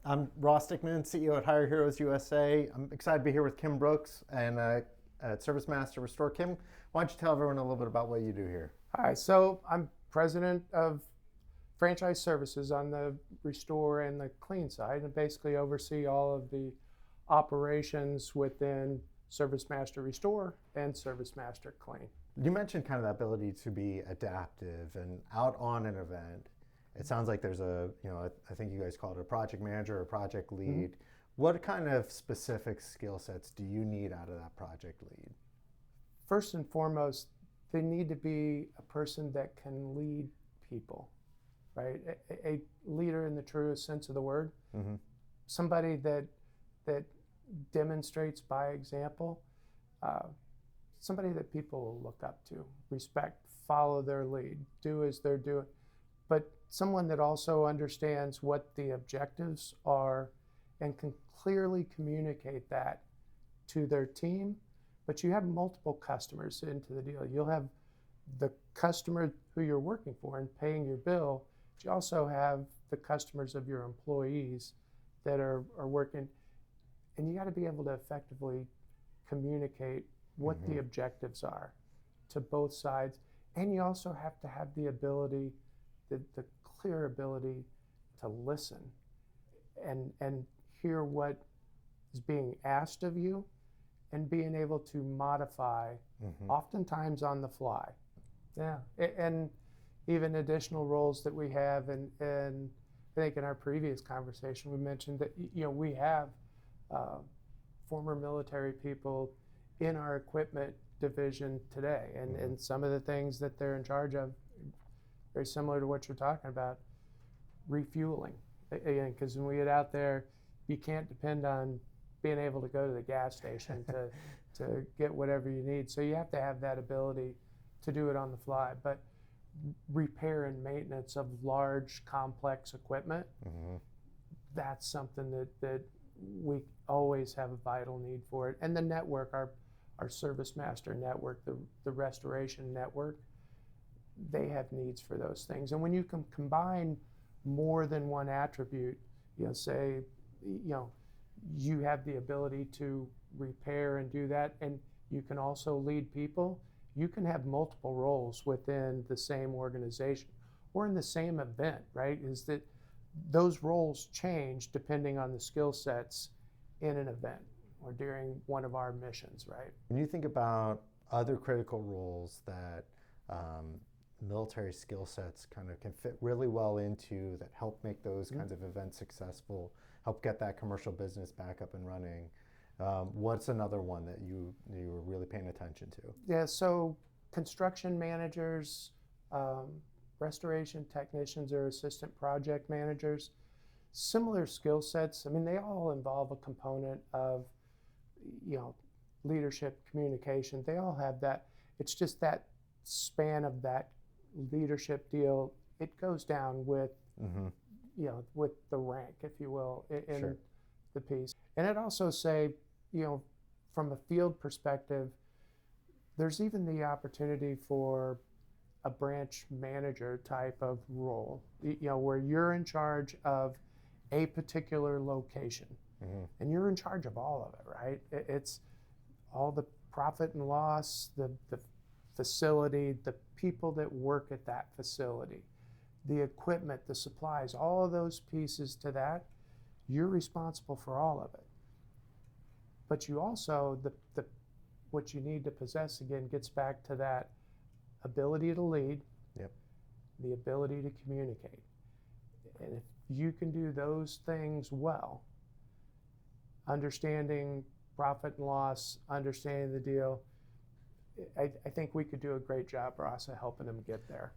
I'm Ross Dickman, CEO at Heroes USA. I'm excited to be here with Kim Brooks and at ServiceMaster Restore. Kim, why don't you tell everyone a little bit about what you do here? Hi, so I'm president of franchise services on the Restore and the Clean side, and basically oversee all of the operations within ServiceMaster Restore and ServiceMaster Clean. You mentioned kind of the ability to be adaptive and out on an event. It sounds like there's I think you guys call it a project manager or project lead. Mm-hmm. What kind of specific skill sets do you need out of that project lead? First and foremost, they need to be a person that can lead people, right? A leader in the truest sense of the word. Mm-hmm. Somebody that demonstrates by example, somebody that people will look up to, respect, follow their lead, do as they're doing. But someone that also understands what the objectives are and can clearly communicate that to their team. But you have multiple customers into the deal. You'll have the customer who you're working for and paying your bill, but you also have the customers of your employees that are working. And you got to be able to effectively communicate what the objectives are to both sides. And you also have to have the ability, the clear ability to listen and hear what is being asked of you and being able to modify, oftentimes on the fly. Yeah, and even additional roles that we have, and I think in our previous conversation we mentioned that we have former military people in our equipment division today, and some of the things that they're in charge of, very similar to what you're talking about, refueling. Because when we get out there, you can't depend on being able to go to the gas station to get whatever you need. So you have to have that ability to do it on the fly. But repair and maintenance of large, complex equipment, that's something that we always have a vital need for it. And the network, our ServiceMaster network, the restoration network, they have needs for those things. And when you can combine more than one attribute, say, you have the ability to repair and do that, and you can also lead people, you can have multiple roles within the same organization or in the same event, right? Is that those roles change depending on the skill sets in an event or during one of our missions, right? When you think about other critical roles that military skill sets kind of can fit really well into, that help make those kinds of events successful, help get that commercial business back up and running, what's another one that you were really paying attention to? Yeah, so construction managers, restoration technicians or assistant project managers, similar skill sets. I mean, they all involve a component of leadership, communication. They all have that. It's just that span of that leadership deal, it goes down with with the rank, if you will, in the piece. And I'd also say, from a field perspective, there's even the opportunity for a branch manager type of role, where you're in charge of a particular location, and you're in charge of all of it, right? It's all the profit and loss, the facility, the people that work at that facility, the equipment, the supplies, all of those pieces to that, you're responsible for all of it. But you also, what you need to possess, again, gets back to that ability to lead, the ability to communicate. And if you can do those things well, understanding profit and loss, understanding the deal, I think we could do a great job, Ross, of helping them get there.